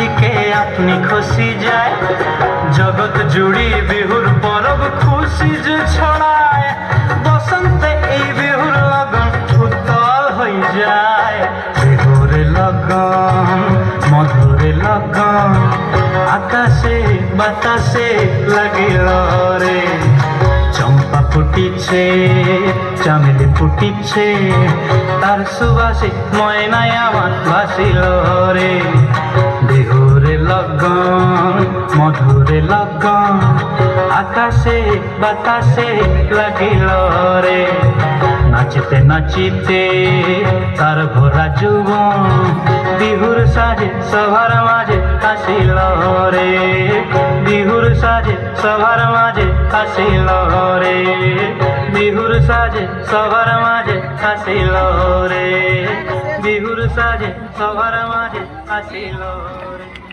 আজিকে আপনি খুশি যায় জগৎ জুড়ি বিহুর পরব খুশি যে ছড়ায় বসন্তে এই বিহুর লগন উত্তল হয়ে যায় বিহুর লগন মধুর লগন আকাশে বাতাসে লাগিল রে চম্পা ফুটিছে চামেলি ফুটিছে তার সুবাসে ময়নায় আমার ভাসিল রে বিহুরে লগন মধুরে লগন আকাশে বাতাসে লাগিল রে নাচিতে নাচিতে তার ভরা যুবন বিহুর সাজে সবার মাঝে আসিল রে বিহুর সাজে সবার মাঝে আসিল রে বিহুর সাজে সবার মাঝে আসিল রে বিহুর সাজে সবার মাঝে আসিল রে।